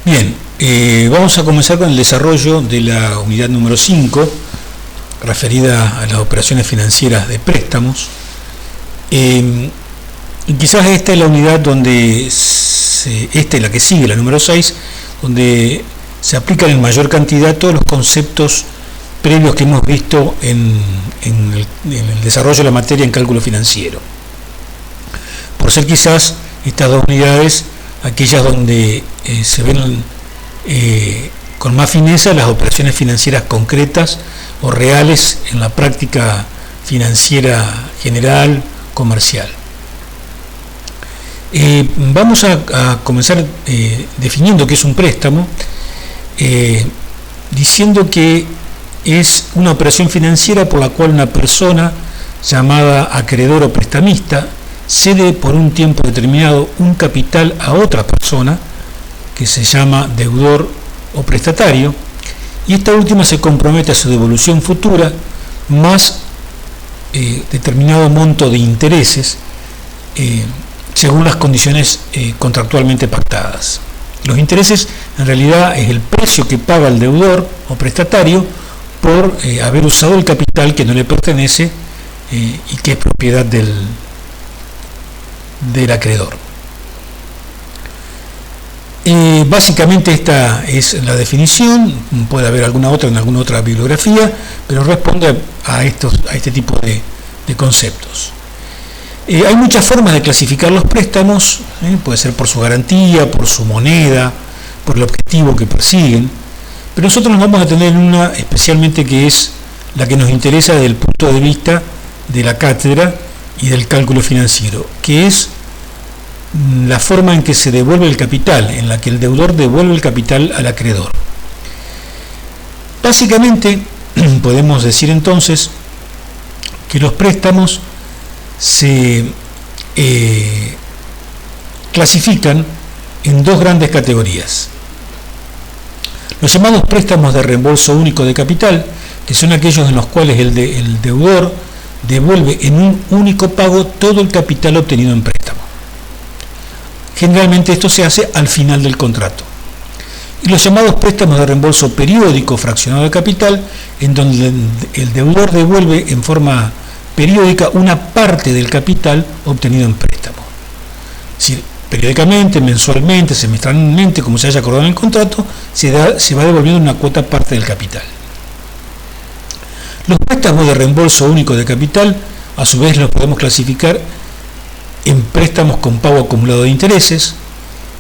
Bien, vamos a comenzar con el desarrollo de la unidad número 5, referida a las operaciones financieras de préstamos. Y quizás esta es la unidad donde, esta es la que sigue, la número 6, donde se aplican en mayor cantidad todos los conceptos previos que hemos visto en el desarrollo de la materia en cálculo financiero. Por ser quizás estas dos unidades aquellas donde se ven con más fineza las operaciones financieras concretas o reales en la práctica financiera general, comercial. Vamos a comenzar definiendo qué es un préstamo, diciendo que es una operación financiera por la cual una persona llamada acreedor o prestamista cede por un tiempo determinado un capital a otra persona que se llama deudor o prestatario, y esta última se compromete a su devolución futura más determinado monto de intereses según las condiciones contractualmente pactadas. Los intereses en realidad es el precio que paga el deudor o prestatario por haber usado el capital que no le pertenece y que es propiedad del acreedor. Básicamente esta es la definición, puede haber alguna otra en alguna otra bibliografía, pero responde a este tipo de conceptos. Hay muchas formas de clasificar los préstamos, puede ser por su garantía, por su moneda, por el objetivo que persiguen, pero nosotros nos vamos a tener en una especialmente que es la que nos interesa desde el punto de vista de la cátedra y del cálculo financiero, que es la forma en que se devuelve el capital, en la que el deudor devuelve el capital al acreedor. Básicamente, podemos decir entonces que los préstamos se clasifican en dos grandes categorías. Los llamados préstamos de reembolso único de capital, que son aquellos en los cuales el deudor devuelve en un único pago todo el capital obtenido en préstamo. Generalmente esto se hace al final del contrato. Y los llamados préstamos de reembolso periódico fraccionado de capital, en donde el deudor devuelve en forma periódica una parte del capital obtenido en préstamo. Es decir, periódicamente, mensualmente, semestralmente, como se haya acordado en el contrato, se va devolviendo una cuota parte del capital. Los préstamos de reembolso único de capital, a su vez, los podemos clasificar en préstamos con pago acumulado de intereses,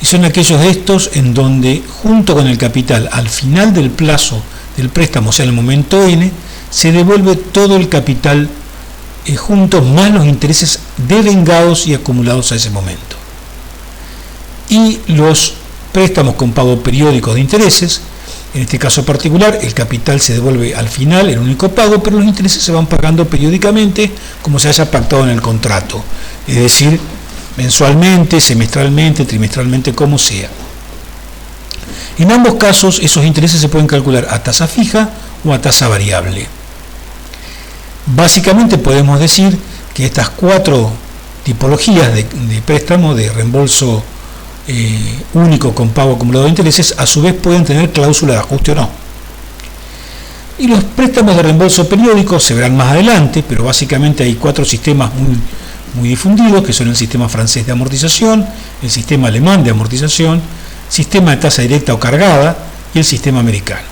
y son aquellos de estos en donde, junto con el capital, al final del plazo del préstamo, o sea, en el momento N, se devuelve todo el capital juntos más los intereses devengados y acumulados a ese momento. Y los préstamos con pago periódico de intereses, en este caso particular, el capital se devuelve al final, el único pago, pero los intereses se van pagando periódicamente como se haya pactado en el contrato, es decir, mensualmente, semestralmente, trimestralmente, como sea. En ambos casos, esos intereses se pueden calcular a tasa fija o a tasa variable. Básicamente podemos decir que estas cuatro tipologías de préstamo de reembolso único con pago acumulado de intereses a su vez pueden tener cláusula de ajuste o no. Y los préstamos de reembolso periódico se verán más adelante, pero básicamente hay cuatro sistemas muy difundidos, que son el sistema francés de amortización, el sistema alemán de amortización, sistema de tasa directa o cargada y el sistema americano.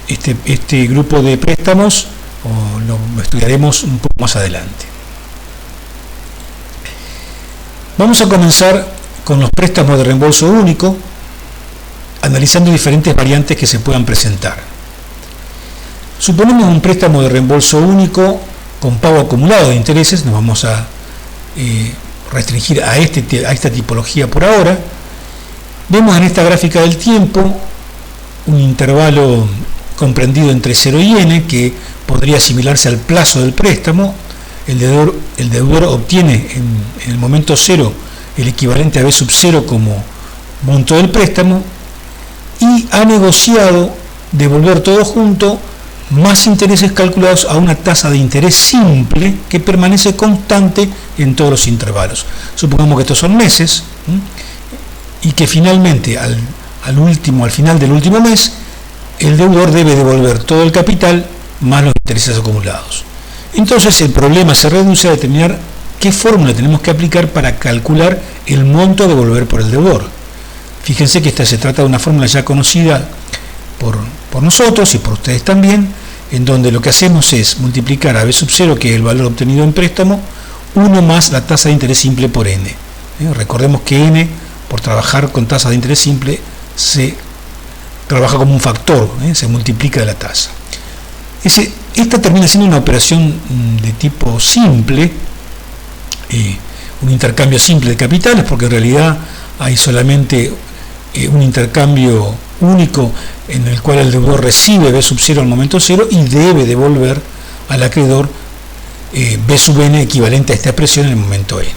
Este grupo de préstamos lo estudiaremos un poco más adelante. Vamos a comenzar con los préstamos de reembolso único, analizando diferentes variantes que se puedan presentar. Suponemos un préstamo de reembolso único con pago acumulado de intereses, nos vamos a restringir a esta tipología por ahora. Vemos en esta gráfica del tiempo un intervalo comprendido entre 0 y n, que podría asimilarse al plazo del préstamo. El deudor obtiene en el momento 0 el equivalente a B sub 0 como monto del préstamo y ha negociado devolver todo junto más intereses calculados a una tasa de interés simple que permanece constante en todos los intervalos. Supongamos que estos son meses y que finalmente al al final del último mes, el deudor debe devolver todo el capital más los intereses acumulados. Entonces el problema se reduce a determinar qué fórmula tenemos que aplicar para calcular el monto a devolver por el deudor. Fíjense que esta se trata de una fórmula ya conocida por nosotros y por ustedes también, en donde lo que hacemos es multiplicar a B sub 0, que es el valor obtenido en préstamo, 1 más la tasa de interés simple por n. Recordemos que n, por trabajar con tasa de interés simple, se trabaja como un factor, se multiplica la tasa. Esta termina siendo una operación de tipo simple, un intercambio simple de capitales, porque en realidad hay solamente un intercambio único en el cual el deudor recibe B sub 0 al momento 0 y debe devolver al acreedor B sub n equivalente a esta expresión en el momento n.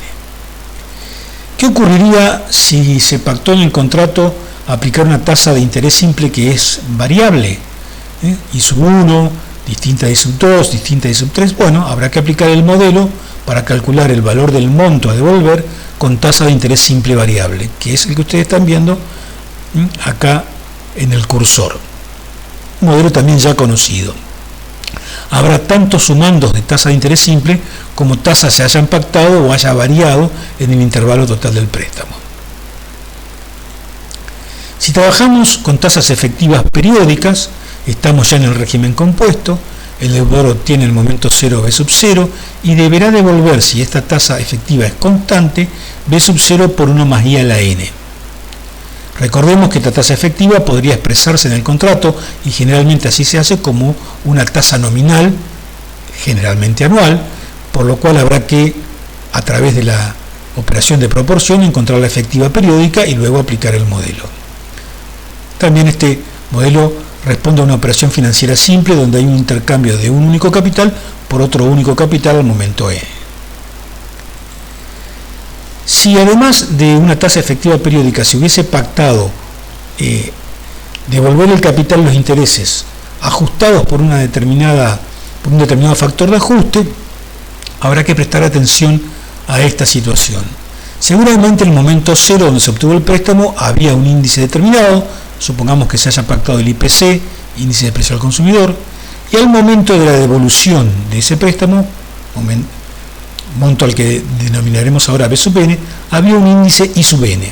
¿Qué ocurriría si se pactó en el contrato aplicar una tasa de interés simple que es variable? I sub 1, distinta de I sub 2, distinta de I sub 3. Bueno, habrá que aplicar el modelo para calcular el valor del monto a devolver con tasa de interés simple variable, que es el que ustedes están viendo acá en el cursor. Un modelo también ya conocido. Habrá tantos sumandos de tasa de interés simple como tasas se hayan pactado o haya variado en el intervalo total del préstamo. Si trabajamos con tasas efectivas periódicas, estamos ya en el régimen compuesto. El deudor obtiene en el momento 0 B sub 0 y deberá devolver, si esta tasa efectiva es constante, B sub 0 por 1 más I a la n. Recordemos que esta tasa efectiva podría expresarse en el contrato, y generalmente así se hace, como una tasa nominal, generalmente anual, por lo cual habrá que, a través de la operación de proporción, encontrar la efectiva periódica y luego aplicar el modelo. También este modelo responde a una operación financiera simple donde hay un intercambio de un único capital por otro único capital al momento n. Si además de una tasa efectiva periódica se hubiese pactado devolver el capital los intereses ajustados por un determinado factor de ajuste, habrá que prestar atención a esta situación. Seguramente en el momento 0 donde se obtuvo el préstamo había un índice determinado, supongamos que se haya pactado el IPC, índice de precio al consumidor, y al momento de la devolución de ese préstamo, monto al que denominaremos ahora B sub n, había un índice I sub n.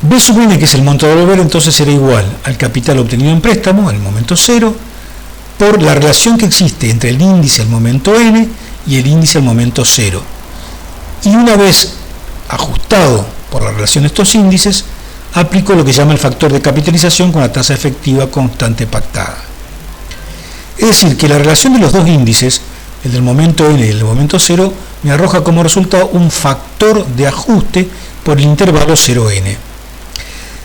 B sub n, que es el monto a devolver, entonces será igual al capital obtenido en préstamo, en el momento 0, por la relación que existe entre el índice al momento n y el índice al momento 0. Y una vez ajustado por la relación de estos índices, aplico lo que se llama el factor de capitalización con la tasa efectiva constante pactada. Es decir, que la relación de los dos índices, el del momento n y el del momento 0, me arroja como resultado un factor de ajuste por el intervalo 0n.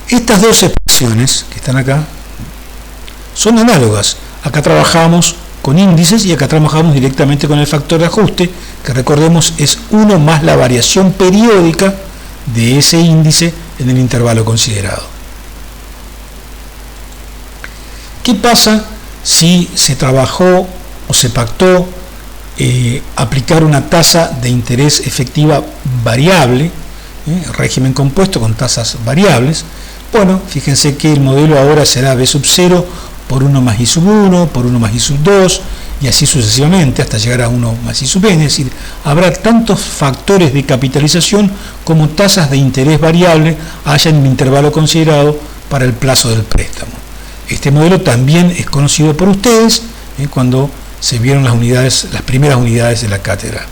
Estas dos expresiones que están acá son análogas. Acá trabajamos con índices y acá trabajamos directamente con el factor de ajuste, que recordemos es 1 más la variación periódica de ese índice en el intervalo considerado. ¿Qué pasa si se trabajó o se pactó aplicar una tasa de interés efectiva variable, régimen compuesto con tasas variables? Bueno, fíjense que el modelo ahora será B sub 0 por 1 más I sub 1, por 1 más I sub 2, y así sucesivamente hasta llegar a 1 más I sub n, es decir, habrá tantos factores de capitalización como tasas de interés variable haya en el intervalo considerado para el plazo del préstamo. Este modelo también es conocido por ustedes cuando se vieron las primeras unidades de la cátedra.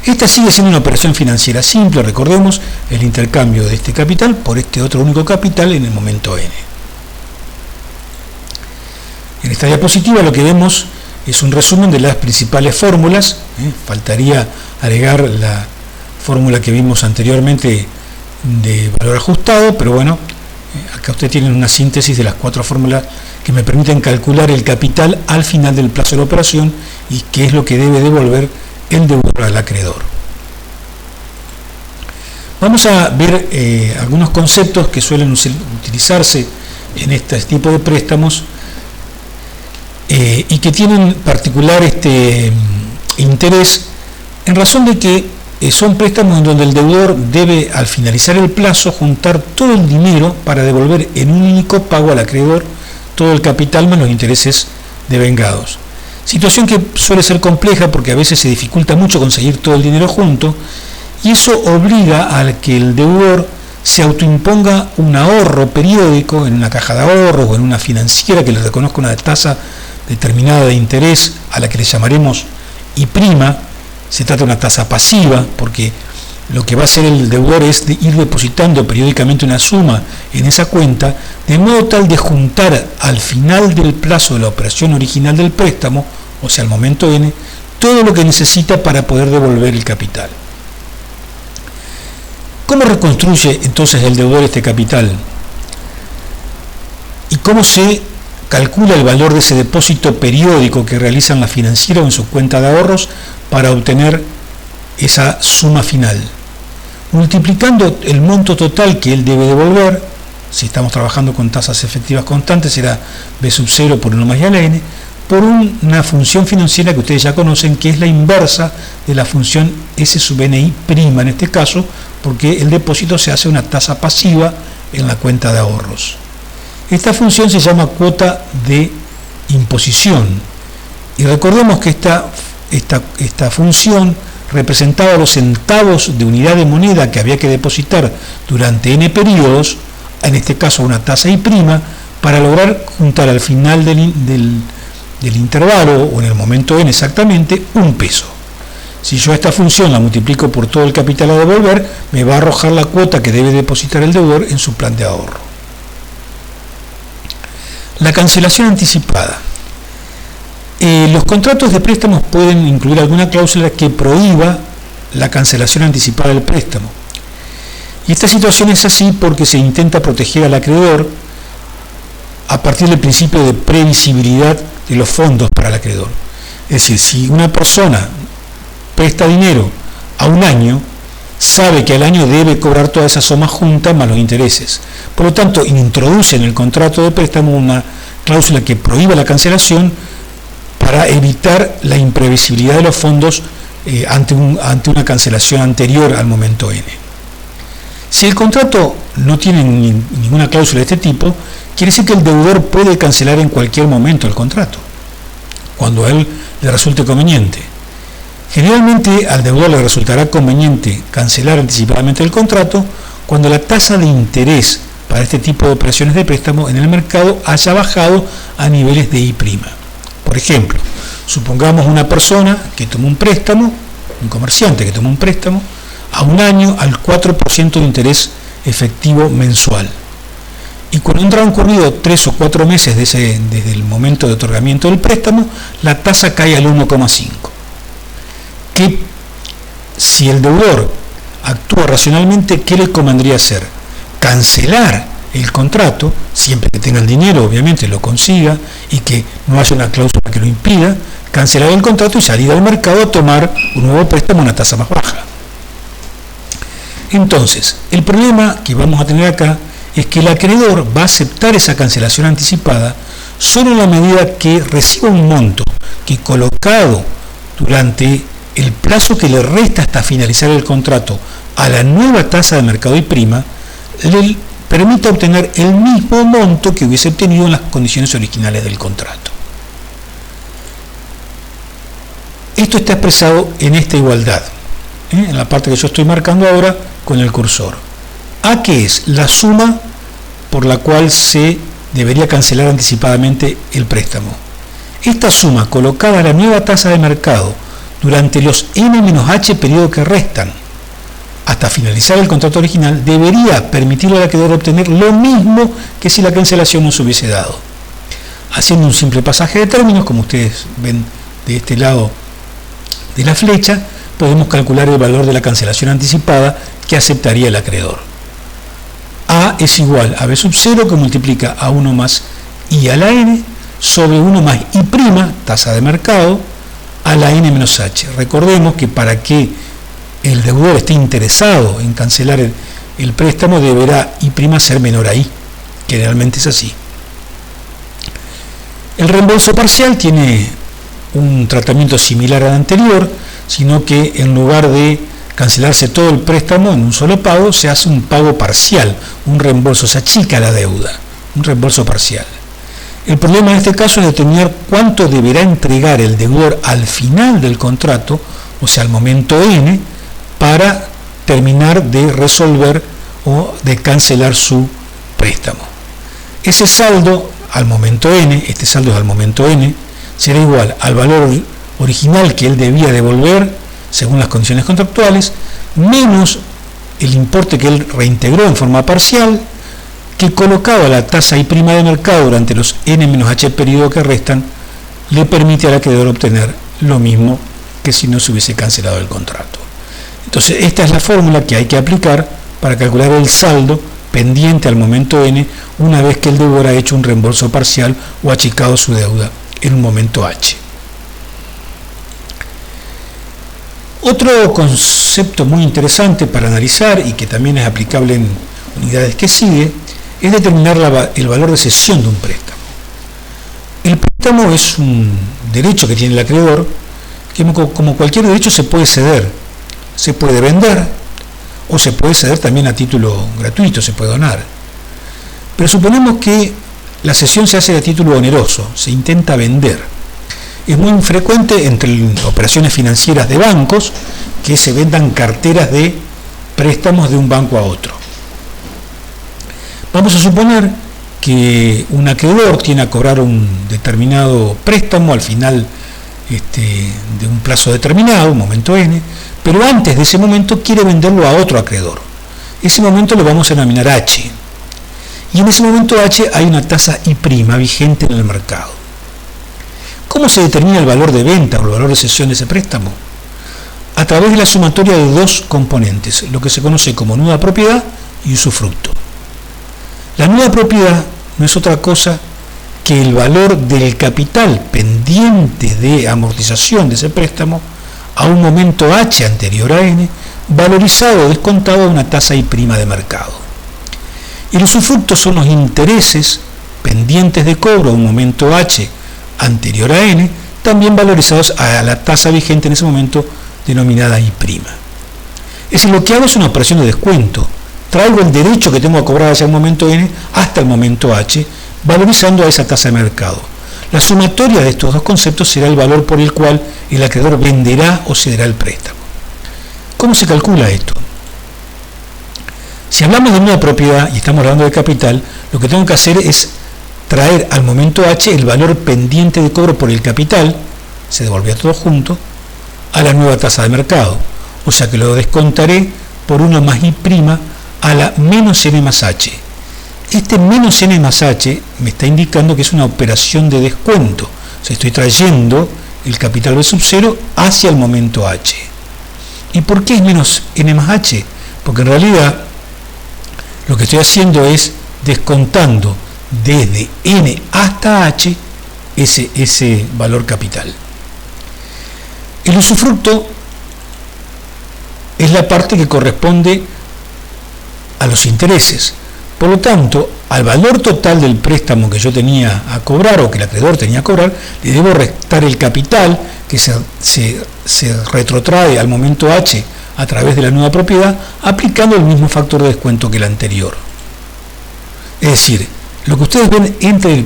Esta sigue siendo una operación financiera simple, recordemos, el intercambio de este capital por este otro único capital en el momento n. En esta diapositiva lo que vemos es un resumen de las principales fórmulas. Faltaría agregar la fórmula que vimos anteriormente de valor ajustado, pero bueno, acá ustedes tienen una síntesis de las 4 fórmulas que me permiten calcular el capital al final del plazo de la operación y qué es lo que debe devolver el deudor al acreedor. Vamos a ver algunos conceptos que suelen utilizarse en este tipo de préstamos y que tienen particular interés en razón de que son préstamos en donde el deudor debe, al finalizar el plazo, juntar todo el dinero para devolver en un único pago al acreedor todo el capital más los intereses devengados. Situación que suele ser compleja porque a veces se dificulta mucho conseguir todo el dinero junto, y eso obliga a que el deudor se autoimponga un ahorro periódico en una caja de ahorros o en una financiera que le reconozca una tasa determinada de interés a la que le llamaremos I'. Se trata de una tasa pasiva porque lo que va a hacer el deudor es ir depositando periódicamente una suma en esa cuenta, de modo tal de juntar al final del plazo de la operación original del préstamo, o sea, al momento N, todo lo que necesita para poder devolver el capital. ¿Cómo reconstruye entonces el deudor este capital? ¿Y cómo se calcula el valor de ese depósito periódico que realiza en la financiera o en su cuenta de ahorros para obtener esa suma final? Multiplicando el monto total que él debe devolver, si estamos trabajando con tasas efectivas constantes, será B sub 0 por 1 más y a la n, por una función financiera que ustedes ya conocen, que es la inversa de la función S sub NI', en este caso, porque el depósito se hace una tasa pasiva en la cuenta de ahorros. Esta función se llama cuota de imposición, y recordemos que esta función representaba los centavos de unidad de moneda que había que depositar durante n periodos, en este caso una tasa I', para lograr juntar al final del intervalo, o en el momento n exactamente, un peso. Si yo esta función la multiplico por todo el capital a devolver, me va a arrojar la cuota que debe depositar el deudor en su plan de ahorro. La cancelación anticipada. Los contratos de préstamos pueden incluir alguna cláusula que prohíba la cancelación anticipada del préstamo. Y esta situación es así porque se intenta proteger al acreedor a partir del principio de previsibilidad de los fondos para el acreedor. Es decir, si una persona presta dinero a un año, sabe que al año debe cobrar toda esa suma junta más los intereses. Por lo tanto, introduce en el contrato de préstamo una cláusula que prohíba la cancelación para evitar la imprevisibilidad de los fondos ante una cancelación anterior al momento N. Si el contrato no tiene ninguna cláusula de este tipo, quiere decir que el deudor puede cancelar en cualquier momento el contrato, cuando a él le resulte conveniente. Generalmente al deudor le resultará conveniente cancelar anticipadamente el contrato cuando la tasa de interés para este tipo de operaciones de préstamo en el mercado haya bajado a niveles de I'. Por ejemplo, supongamos una persona que tomó un préstamo, un comerciante que tomó un préstamo a un año al 4% de interés efectivo mensual. Y cuando han transcurrido 3 o 4 meses desde el momento de otorgamiento del préstamo, la tasa cae al 1,5. Que si el deudor actúa racionalmente, ¿qué le convendría hacer? Cancelar el contrato, siempre que tenga el dinero, obviamente lo consiga, y que no haya una cláusula que lo impida, cancelar el contrato y salir al mercado a tomar un nuevo préstamo a una tasa más baja. Entonces, el problema que vamos a tener acá es que el acreedor va a aceptar esa cancelación anticipada solo en la medida que reciba un monto que, colocado durante el plazo que le resta hasta finalizar el contrato a la nueva tasa de mercado I', le permita obtener el mismo monto que hubiese obtenido en las condiciones originales del contrato. Esto está expresado en esta igualdad, en la parte que yo estoy marcando ahora con el cursor. A, que es la suma por la cual se debería cancelar anticipadamente el préstamo. Esta suma, colocada a la nueva tasa de mercado durante los n-h periodos que restan hasta finalizar el contrato original, debería permitirle al acreedor obtener lo mismo que si la cancelación no se hubiese dado. Haciendo un simple pasaje de términos, como ustedes ven de este lado de la flecha, podemos calcular el valor de la cancelación anticipada que aceptaría el acreedor. A es igual a B sub 0, que multiplica a 1 más I a la n sobre 1 más I', tasa de mercado, a la n menos h. Recordemos que para que el deudor esté interesado en cancelar el préstamo, deberá I' ser menor a I. Generalmente es así. El reembolso parcial tiene un tratamiento similar al anterior, sino que en lugar de cancelarse todo el préstamo en un solo pago, se hace un pago parcial, un reembolso, se achica la deuda, un reembolso parcial. El problema en este caso es determinar cuánto deberá entregar el deudor al final del contrato, o sea, al momento N, para terminar de resolver o de cancelar su préstamo. Ese saldo al momento N, este saldo es al momento N, será igual al valor original que él debía devolver según las condiciones contractuales, menos el importe que él reintegró en forma parcial, que colocaba la tasa I' de mercado durante los N-H periodos que restan, le permite al acreedor obtener lo mismo que si no se hubiese cancelado el contrato. Entonces, esta es la fórmula que hay que aplicar para calcular el saldo pendiente al momento N una vez que el deudor ha hecho un reembolso parcial o achicado su deuda en un momento H. Otro concepto muy interesante para analizar y que también es aplicable en unidades que sigue es determinar el valor de cesión de un préstamo. El préstamo es un derecho que tiene el acreedor que, como cualquier derecho, se puede ceder, se puede vender o se puede ceder también a título gratuito, se puede donar. Pero suponemos que la cesión se hace a título oneroso, se intenta vender. Es muy frecuente entre operaciones financieras de bancos que se vendan carteras de préstamos de un banco a otro. Vamos a suponer que un acreedor tiene a cobrar un determinado préstamo al final de un plazo determinado, un momento N, pero antes de ese momento quiere venderlo a otro acreedor. Ese momento lo vamos a denominar H. Y en ese momento H hay una tasa I' vigente en el mercado. ¿Cómo se determina el valor de venta o el valor de cesión de ese préstamo? A través de la sumatoria de dos componentes, lo que se conoce como nuda propiedad y usufructo. La nuda propiedad no es otra cosa que el valor del capital pendiente de amortización de ese préstamo a un momento H anterior a N, valorizado o descontado a una tasa I' de mercado. Y los usufructos son los intereses pendientes de cobro a un momento H anterior a N, también valorizados a la tasa vigente en ese momento denominada I'. Es decir, lo que hago es una operación de descuento. Traigo el derecho que tengo a cobrar hacia el momento N hasta el momento H, valorizando a esa tasa de mercado. La sumatoria de estos dos conceptos será el valor por el cual el acreedor venderá o cederá el préstamo. ¿Cómo se calcula esto? Si hablamos de una propiedad y estamos hablando de capital, lo que tengo que hacer es traer al momento H el valor pendiente de cobro por el capital, se devolvía todo junto, a la nueva tasa de mercado. O sea que lo descontaré por 1 más I' a la menos N más H. Este menos N más H me está indicando que es una operación de descuento. O sea, estoy trayendo el capital B sub 0 hacia el momento H. ¿Y por qué es menos N más H? Porque en realidad lo que estoy haciendo es descontando desde N hasta H ese valor capital. El usufructo es la parte que corresponde a los intereses. Por lo tanto, al valor total del préstamo que yo tenía a cobrar o que el acreedor tenía a cobrar, le debo restar el capital que se retrotrae al momento H a través de la nueva propiedad, aplicando el mismo factor de descuento que el anterior. Es decir, lo que ustedes ven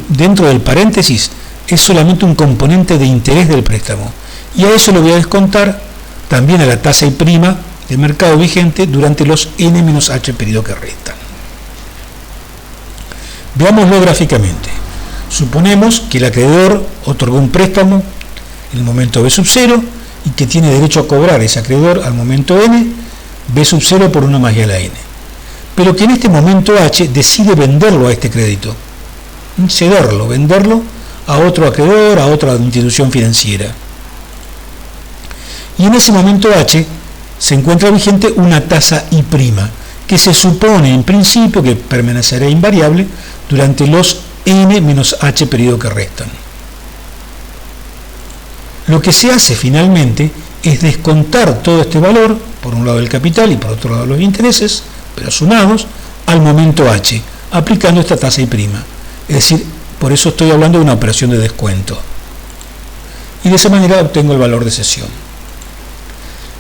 dentro del paréntesis es solamente un componente de interés del préstamo, y a eso le voy a descontar también a la tasa I' de mercado vigente durante los N-H periodos que restan. Veámoslo gráficamente. Suponemos que el acreedor otorgó un préstamo en el momento B sub 0 y que tiene derecho a cobrar ese acreedor al momento N, B sub 0 por 1 más I a la N. Pero que en este momento H decide venderlo a este crédito, cederlo, venderlo a otro acreedor, a otra institución financiera. Y en ese momento H se encuentra vigente una tasa I', que se supone en principio que permanecerá invariable durante los N-H periodos que restan. Lo que se hace finalmente es descontar todo este valor, por un lado el capital y por otro lado los intereses, pero sumados, al momento H, aplicando esta tasa I'. Es decir, por eso estoy hablando de una operación de descuento. Y de esa manera obtengo el valor de cesión.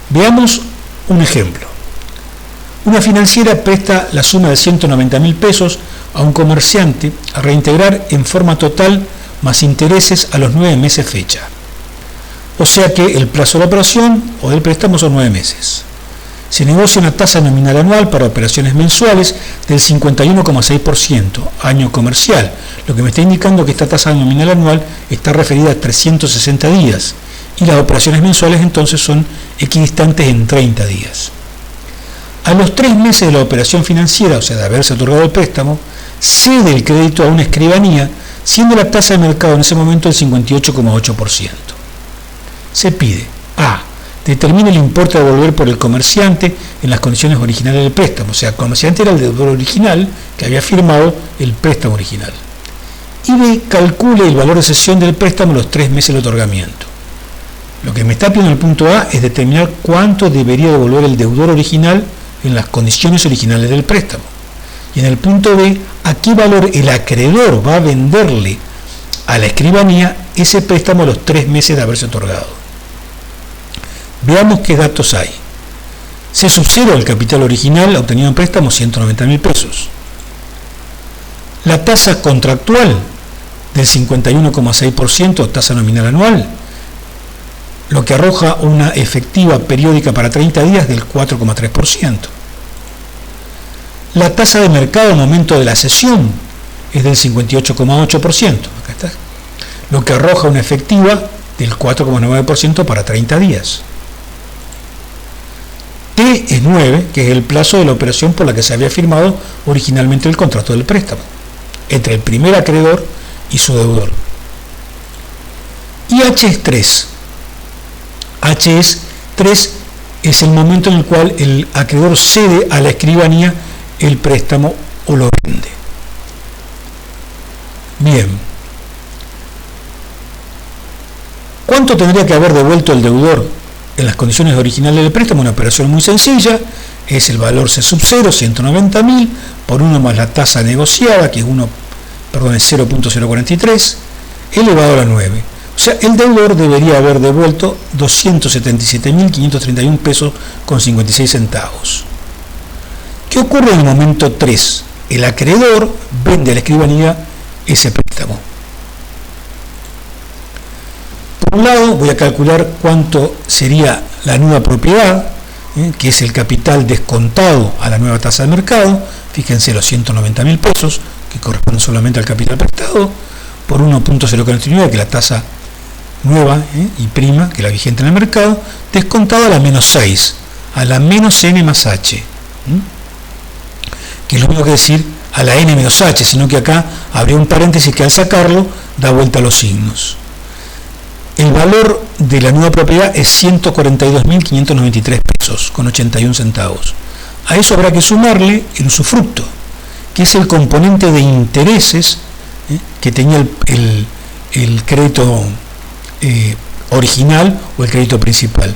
Veamos Un ejemplo. Una financiera presta la suma de 190.000 pesos a un comerciante a reintegrar en forma total más intereses a los 9 meses fecha. O sea que el plazo de la operación o del préstamo son 9 meses. Se negocia una tasa nominal anual para operaciones mensuales del 51,6% año comercial, lo que me está indicando que esta tasa nominal anual está referida a 360 días y las operaciones mensuales entonces son equidistantes en 30 días. A los 3 meses de la operación financiera, o sea, de haberse otorgado el préstamo, cede el crédito a una escribanía, siendo la tasa de mercado en ese momento el 58,8%. Se pide a. Determina el importe a devolver por el comerciante en las condiciones originales del préstamo, o sea, el comerciante era el deudor original que había firmado el préstamo original. Y B. Calcule el valor de cesión del préstamo los 3 meses del otorgamiento. Lo que me está pidiendo el punto A es determinar cuánto debería devolver el deudor original en las condiciones originales del préstamo. Y en el punto B, a qué valor el acreedor va a venderle a la escribanía ese préstamo a los 3 meses de haberse otorgado. Veamos qué datos hay. Se sub0 el capital original obtenido en préstamo 190.000 pesos. La tasa contractual del 51,6%, tasa nominal anual, lo que arroja una efectiva periódica para 30 días del 4,3%. La tasa de mercado al momento de la cesión es del 58,8%, acá está, lo que arroja una efectiva del 4,9% para 30 días. T es 9, que es el plazo de la operación por la que se había firmado originalmente el contrato del préstamo, entre el primer acreedor y su deudor. Y H es 3. H es 3, es el momento en el cual el acreedor cede a la escribanía el préstamo o lo vende. Bien. ¿Cuánto tendría que haber devuelto el deudor en las condiciones originales del préstamo? Una operación muy sencilla, es el valor C sub 0, 190.000, por 1 más la tasa negociada, que es 0.043, elevado a la 9. O sea, el deudor debería haber devuelto 277.531 pesos con 56 centavos. ¿Qué ocurre en el momento 3? El acreedor vende a la escribanía ese préstamo. Por un lado, voy a calcular cuánto sería la nueva propiedad, que es el capital descontado a la nueva tasa de mercado. Fíjense los 190.000 pesos, que corresponden solamente al capital prestado, por 1.049, que es la tasa nueva y prima, que es la vigente en el mercado, descontado a la menos 6, a la menos n más h, que es lo mismo que decir a la n menos h, sino que acá habría un paréntesis que al sacarlo da vuelta a los signos. El valor de la nueva propiedad es 142.593 pesos con 81 centavos. A eso habrá que sumarle el usufructo, que es el componente de intereses que tenía el crédito original o el crédito principal.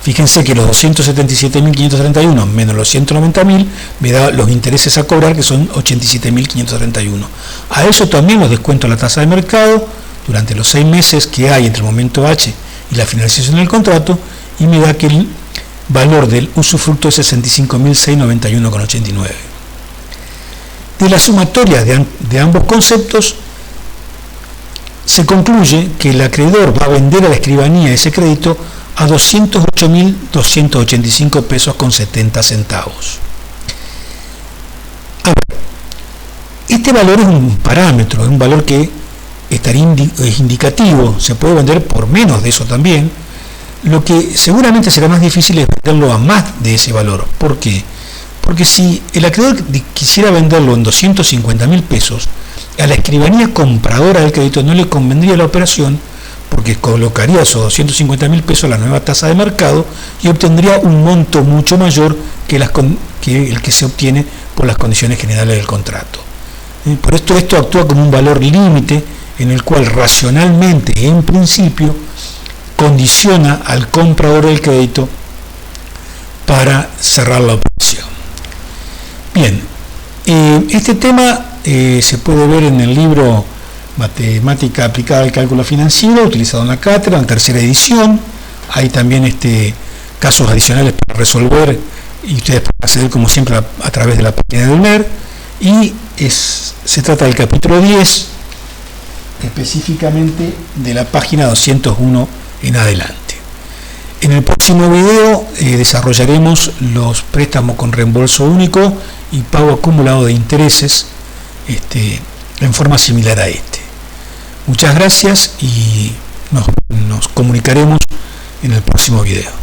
Fíjense que los 277.531 menos los 190.000 me da los intereses a cobrar, que son 87.531. A eso también los descuento la tasa de mercado durante los 6 meses que hay entre el momento H y la finalización del contrato, y me da que el valor del usufructo es 65.691,89. De la sumatoria de ambos conceptos se concluye que el acreedor va a vender a la escribanía ese crédito a 208.285 pesos con 70 centavos. A ver, este valor es un parámetro, es un valor que es indicativo, se puede vender por menos de eso también. Lo que seguramente será más difícil es venderlo a más de ese valor. ¿Por qué? Porque si el acreedor quisiera venderlo en 250.000 pesos, a la escribanía compradora del crédito no le convendría la operación, porque colocaría esos 250.000 pesos a la nueva tasa de mercado y obtendría un monto mucho mayor que el que se obtiene por las condiciones generales del contrato. Por esto actúa como un valor límite en el cual racionalmente, en principio, condiciona al comprador del crédito para cerrar la operación. Bien, este tema se puede ver en el libro Matemática aplicada al cálculo financiero, utilizado en la cátedra, en tercera edición. Hay también casos adicionales para resolver, y ustedes pueden acceder como siempre a través de la página de UNER, y se trata del capítulo 10, específicamente de la página 201 en adelante. En el próximo video desarrollaremos los préstamos con reembolso único y pago acumulado de intereses en forma similar a este. Muchas gracias y nos comunicaremos en el próximo video.